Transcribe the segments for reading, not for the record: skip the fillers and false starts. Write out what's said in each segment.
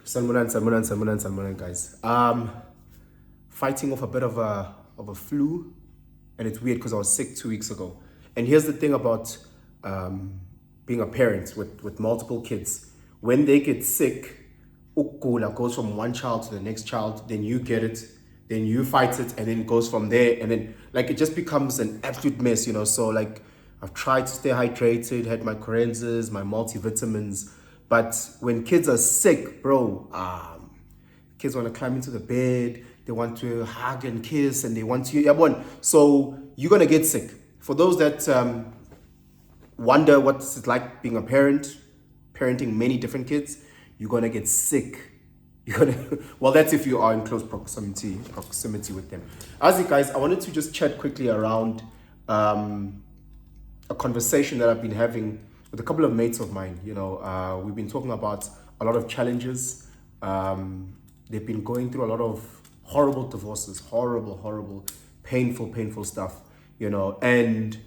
Salmonan, guys. Fighting off a bit of a flu, and it's weird because I was sick 2 weeks ago. And here's the thing about being a parent with multiple kids. When they get sick, ukula goes from one child to the next child, then you get it, then you fight it, and then it goes from there, and then like it just becomes an absolute mess, So like I've tried to stay hydrated, had my Corenzas, my multivitamins, but when kids are sick, bro, kids want to climb into the bed, they want to hug and kiss, and they want to, yeah, so you're gonna get sick. For those that wonder what it's like being a parent, parenting many different kids, you're gonna get sick. Well, that's if you are in close proximity with them. As you guys, I wanted to just chat quickly around a conversation that I've been having with a couple of mates of mine. We've been talking about a lot of challenges. They've been going through a lot of horrible divorces, horrible, painful stuff, and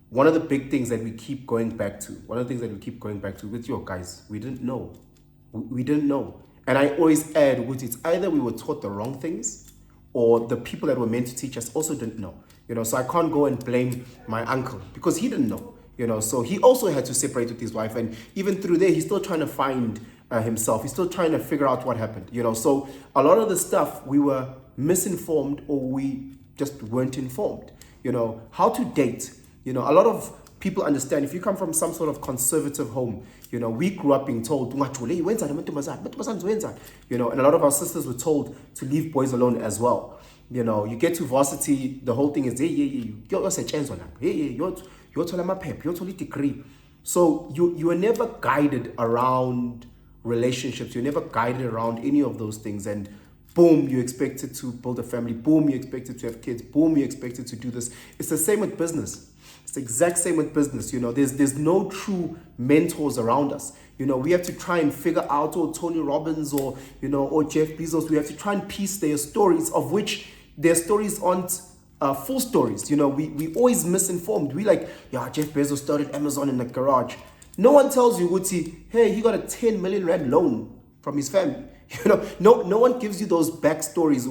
one of the big things that we keep going back to, with your guys, we didn't know. And I always add, which it's either we were taught the wrong things or the people that were meant to teach us also didn't know. So I can't go and blame my uncle because he didn't know. So he also had to separate with his wife, and even through there, he's still trying to find himself. He's still trying to figure out what happened. So a lot of the stuff we were misinformed or we just weren't informed. How to date. A lot of people understand if you come from some sort of conservative home. We grew up being told, and a lot of our sisters were told to leave boys alone as well. You get to varsity, the whole thing is, you're a degree. So you were never guided around relationships. You're never guided around any of those things. And boom, you're expected to build a family. Boom, you're expected to have kids. Boom, you're expected to do this. It's the same with business. It's the exact same with business. There's no true mentors around us. We have to try and figure out, or Tony Robbins or Jeff Bezos, we have to try and piece their stories, of which their stories aren't full stories. We always misinformed. We like, Jeff Bezos started Amazon in the garage. No one tells you, hey, he got a 10 million rand loan from his family. No one gives you those backstories.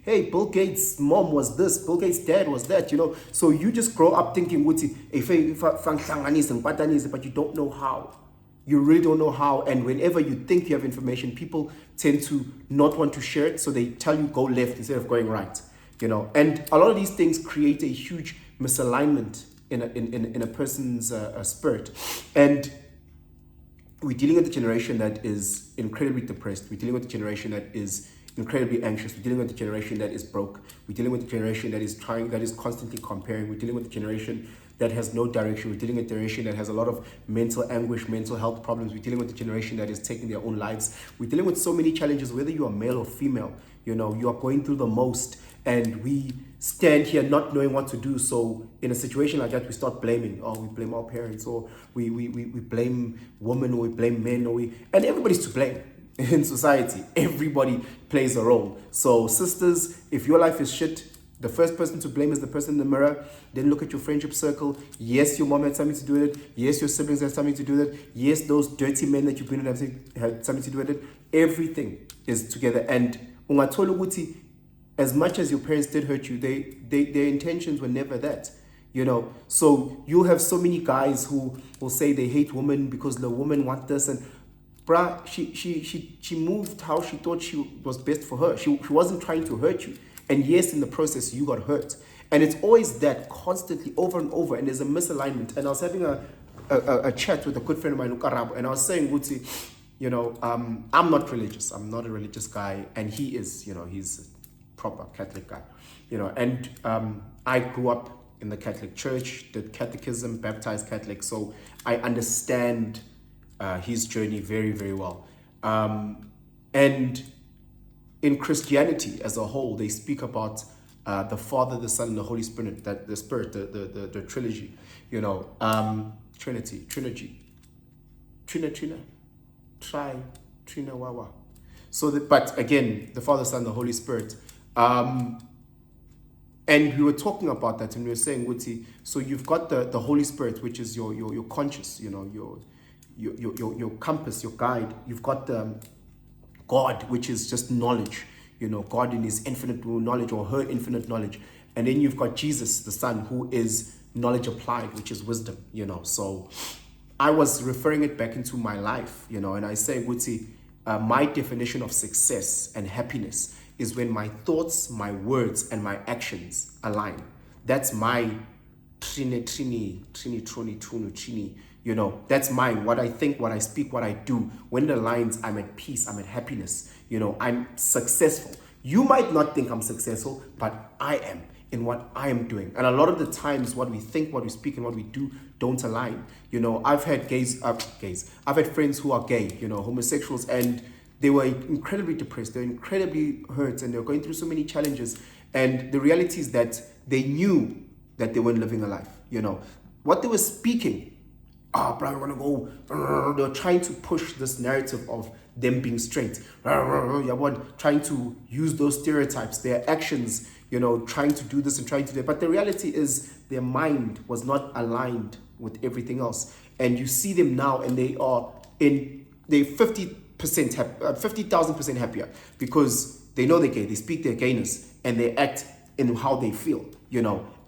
Hey, Bill Gates' mom was this, Bill Gates' dad was that. So you just grow up thinking, but you don't know how. You really don't know how. And whenever you think you have information, people tend to not want to share it, so they tell you go left instead of going right. And a lot of these things create a huge misalignment in a person's spirit. And we're dealing with a generation that is incredibly depressed. We're dealing with a generation that is incredibly anxious. We're dealing with a generation that is broke. We're dealing with a generation that is constantly comparing. We're dealing with a generation that has no direction. We're dealing with a generation that has a lot of mental anguish, mental health problems. We're dealing with a generation that is taking their own lives. We're dealing with so many challenges, whether you are male or female. You are going through the most, and we stand here not knowing what to do. So in a situation like that, we start blaming. We blame our parents, or we blame women, or we blame men, and everybody's to blame in society. Everybody plays a role. So sisters, if your life is shit, the first person to blame is the person in the mirror. Then look at your friendship circle. Yes, your mom had something to do with it. Yes, your siblings had something to do with it. Yes, those dirty men that you've been with had something to do with it. Everything is together. And ungathola ukuthi, as much as your parents did hurt you, their intentions were never that. So you'll have so many guys who will say they hate women because the woman wants this, and she moved how she thought she was best for her. She wasn't trying to hurt you. And yes, in the process, you got hurt. And it's always that, constantly, over and over. And there's a misalignment. And I was having a chat with a good friend of mine, Ukarabo, and I was saying, Wuti, I'm not religious. I'm not a religious guy. And he is, he's a proper Catholic guy. And I grew up in the Catholic Church, did catechism, baptized Catholic. So I understand his journey very, very well. And in Christianity as a whole, they speak about the Father, the Son, and the Holy Spirit, that the Spirit, the trilogy, Trinity, Trina, Wawa. So, but again, the Father, Son, the Holy Spirit. And we were talking about that, and we were saying, Wuti, so you've got the Holy Spirit, which is your conscious, your compass, your guide. You've got God, which is just knowledge, God in his infinite knowledge or her infinite knowledge. And then you've got Jesus, the Son, who is knowledge applied, which is wisdom, So I was referring it back into my life, and I say, Guti, my definition of success and happiness is when my thoughts, my words, and my actions align. That's my Trinity, that's mine. What I think, what I speak, what I do. When it aligns, I'm at peace, I'm at happiness, I'm successful. You might not think I'm successful, but I am in what I am doing. And a lot of the times what we think, what we speak, and what we do don't align. I've had I've had friends who are gay, homosexuals, and they were incredibly depressed, they're incredibly hurt, and they're going through so many challenges. And the reality is that they knew that they weren't living a life, What they were speaking, bro, I want to go. They're trying to push this narrative of them being straight. Trying to use those stereotypes, their actions, trying to do this and trying to do that. But the reality is their mind was not aligned with everything else. And you see them now, and they're 50,000% happier because they know they're gay. They speak their gayness and they act in how they feel,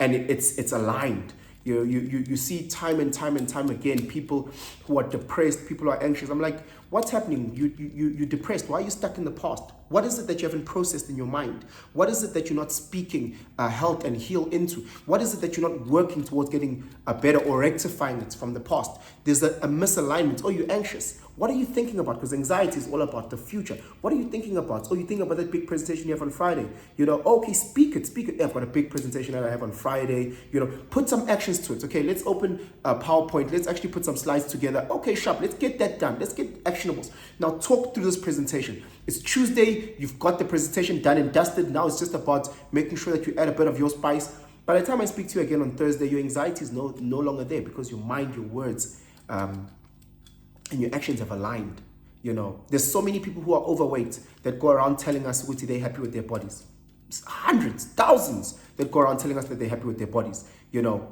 and it's aligned. You see time and time and time again, people who are depressed, people who are anxious. I'm like, what's happening? You're depressed. Why are you stuck in the past? What is it that you haven't processed in your mind? What is it that you're not speaking health and heal into? What is it that you're not working towards getting better or rectifying it from the past? There's a misalignment. Oh, you're anxious. What are you thinking about? Because anxiety is all about the future. What are you thinking about? Oh, you're thinking about that big presentation you have on Friday. Okay, speak it. Yeah, I've got a big presentation that I have on Friday. Put some actions to it. Okay, let's open a PowerPoint. Let's actually put some slides together. Okay, sharp. Let's get that done. Let's get actionables. Now talk through this presentation. It's Tuesday. You've got the presentation done and dusted. Now it's just about making sure that you add a bit of your spice. By the time I speak to you again on Thursday, your anxiety is no longer there because your mind, your words, and your actions have aligned. There's so many people who are overweight that go around telling us that they're happy with their bodies. Hundreds, thousands that go around telling us that they're happy with their bodies. You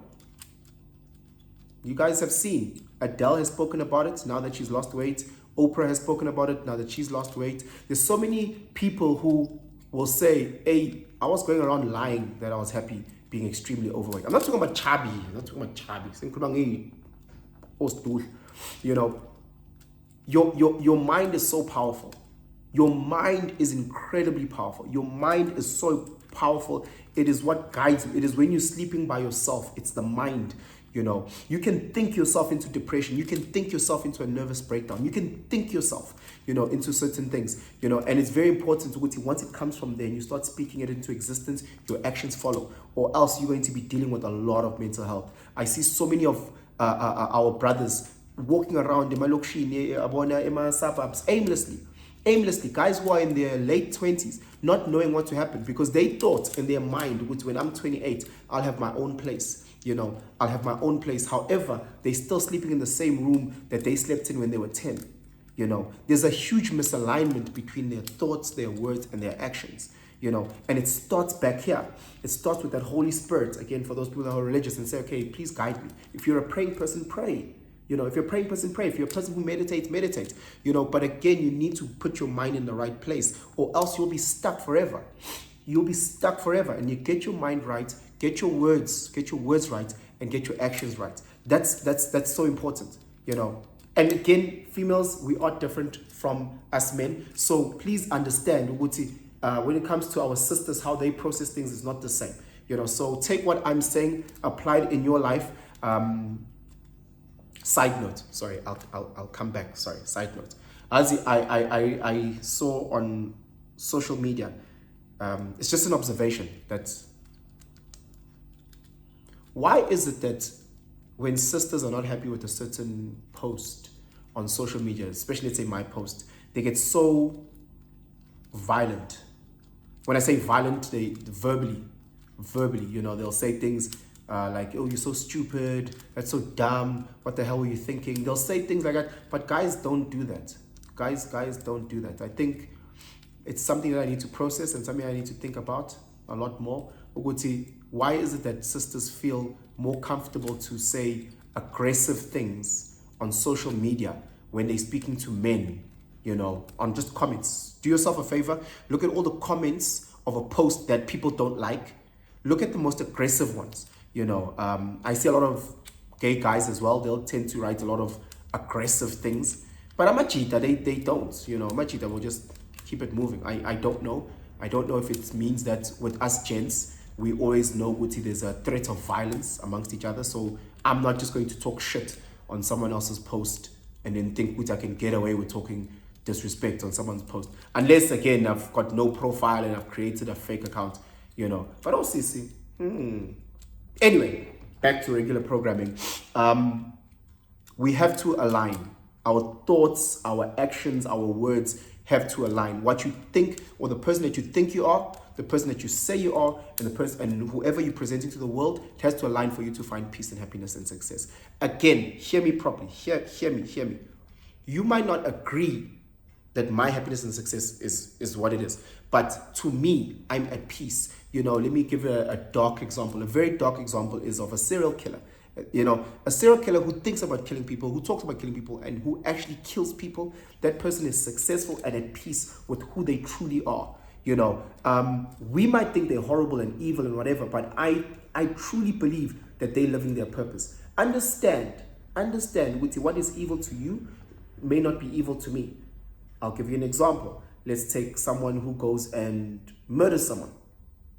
guys have seen Adele has spoken about it now that she's lost weight. Oprah has spoken about it now that she's lost weight. There's so many people who will say, hey, I was going around lying that I was happy being extremely overweight. I'm not talking about chubby. Your mind is so powerful. Your mind is incredibly powerful. Your mind is so powerful. It is what guides you. It is when you're sleeping by yourself. It's the mind. You can think yourself into depression. You can think yourself into a nervous breakdown. You can think yourself, into certain things, and it's very important. Once it comes from there and you start speaking it into existence, your actions follow, or else you're going to be dealing with a lot of mental health. I see so many of our brothers walking around in my suburbs aimlessly, guys who are in their late 20s, not knowing what to happen because they thought in their mind, when I'm 28, I'll have my own place. I'll have my own place. However, they're still sleeping in the same room that they slept in when they were 10. There's a huge misalignment between their thoughts, their words, and their actions. And it starts back here. It starts with that Holy Spirit. Again, for those people that are religious and say, okay, please guide me. If you're a praying person, pray. If you're a praying person, pray. If you're a person who meditates, meditate. But again, you need to put your mind in the right place, or else you'll be stuck forever. You'll be stuck forever. And you get your mind right, get your words right, and get your actions right. That's so important. And again, females, we are different from us men. So please understand, when it comes to our sisters, how they process things is not the same. So take what I'm saying, apply it in your life. Side note, sorry, I'll come back. Sorry, side note. As I saw on social media, it's just an observation that why is it that when sisters are not happy with a certain post on social media, especially let's say my post, they get so violent. When I say violent, they verbally, they'll say things like, oh, you're so stupid, that's so dumb, what the hell were you thinking? They'll say things like that, but guys don't do that. Guys don't do that. I think it's something that I need to process and something I need to think about a lot more. Why is it that sisters feel more comfortable to say aggressive things on social media when they're speaking to men, on just comments. Do yourself a favor. Look at all the comments of a post that people don't like. Look at the most aggressive ones. I see a lot of gay guys as well. They'll tend to write a lot of aggressive things. But Amachita, they don't. Amachita will just keep it moving. I don't know. I don't know if it means that with us gents, we always know there's a threat of violence amongst each other. So I'm not just going to talk shit on someone else's post and then think I can get away with talking disrespect on someone's post. Unless, again, I've got no profile and I've created a fake account, But also, see. Anyway, back to regular programming. We have to align. Our thoughts, our actions, our words have to align. What you think, or the person that you think you are, the person that you say you are, and the person and whoever you're presenting to the world, it has to align for you to find peace and happiness and success. Again, hear me properly. Hear me. You might not agree that my happiness and success is what it is, but to me, I'm at peace. Let me give a dark example. A very dark example is of a serial killer. A serial killer who thinks about killing people, who talks about killing people, and who actually kills people. That person is successful and at peace with who they truly are. We might think they're horrible and evil and whatever, but I truly believe that they're living their purpose. Understand, what is evil to you may not be evil to me. I'll give you an example. Let's take someone who goes and murders someone.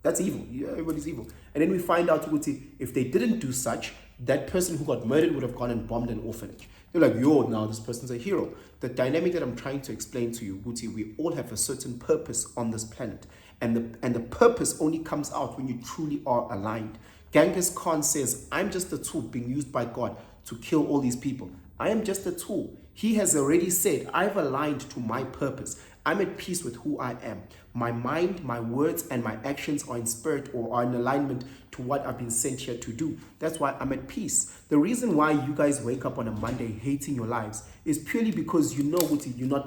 That's evil. Everybody's evil. And then we find out, if they didn't do such, that person who got murdered would have gone and bombed an orphanage. You're like, now this person's a hero. The dynamic that I'm trying to explain to you, we all have a certain purpose on this planet. And the purpose only comes out when you truly are aligned. Genghis Khan says, I'm just a tool being used by God to kill all these people. I am just a tool. He has already said, I've aligned to my purpose. I'm at peace with who I am. My mind, my words, and my actions are in spirit or are in alignment to what I've been sent here to do. That's why I'm at peace. The reason why you guys wake up on a Monday hating your lives is purely because you're not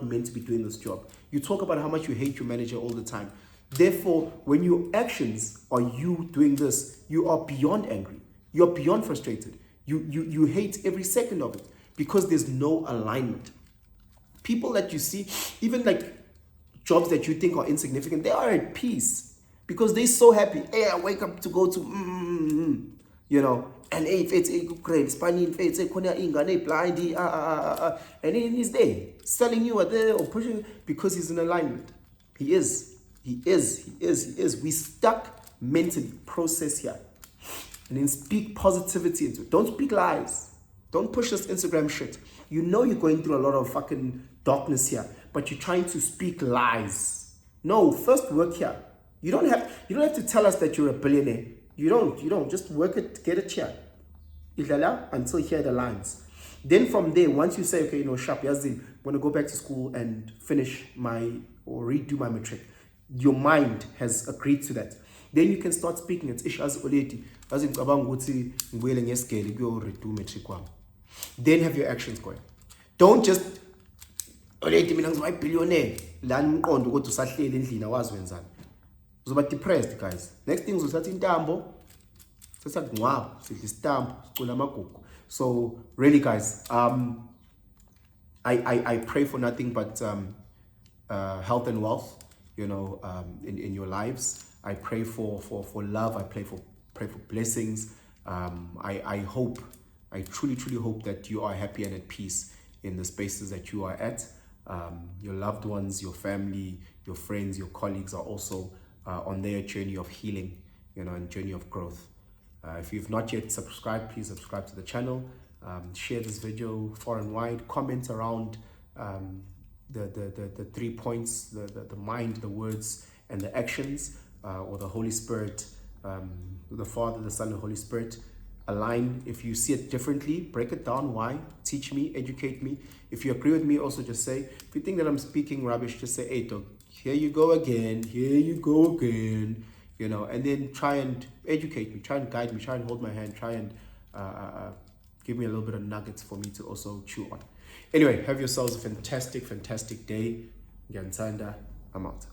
meant to be doing this job. You talk about how much you hate your manager all the time. Therefore, when your actions are you doing this, you are beyond angry. You're beyond frustrated. You hate every second of it because there's no alignment. People that you see, even like jobs that you think are insignificant, they are at peace because they're so happy. Hey, I wake up to go to, and hey, it's great, Spanish, it's blind, and then he's there selling you there or pushing because he's in alignment. He is. We stuck mentally. Process here, and then speak positivity into it. Don't speak lies. Don't push this Instagram shit. You're going through a lot of fucking darkness here, but you're trying to speak lies. No, first work here. You don't have to tell us that you're a billionaire. You don't. Just work it, get it here. Until you hear the lines. Then from there, once you say, okay, sharp, Yazin, I'm going to go back to school and finish or redo my matric. Your mind has agreed to that. Then you can start speaking. It's ish as oleti. As in then have your actions going. Don't just oleti mina ngizoba billionaire. La umqondo ukuthi usahleli endlini awazi wenzani. Uzoba depressed, guys. Next thing uzothatha intambo. Sesakungcwaba, sidla istambu, sicula amagugu. So really, guys, I pray for nothing but health and wealth, in your lives. I pray for love. I pray for blessings. I truly hope that you are happy and at peace in the spaces that you are at. Your loved ones, your family, your friends, your colleagues are also on their journey of healing, and journey of growth. If you've not yet subscribed, please subscribe to the channel. Share this video far and wide. Comment around the 3 points: the mind, the words, and the actions, or the Holy Spirit, the Father, the Son, and the Holy Spirit. Align. If you see it differently, break it down. Why? Teach me, educate me. If you agree with me, also just say. If you think that I'm speaking rubbish, just say, hey, dog, here you go again. And then try and educate me, try and guide me, try and hold my hand, try and give me a little bit of nuggets for me to also chew on. Anyway, have yourselves a fantastic day. Ngiyanisanda. I'm out.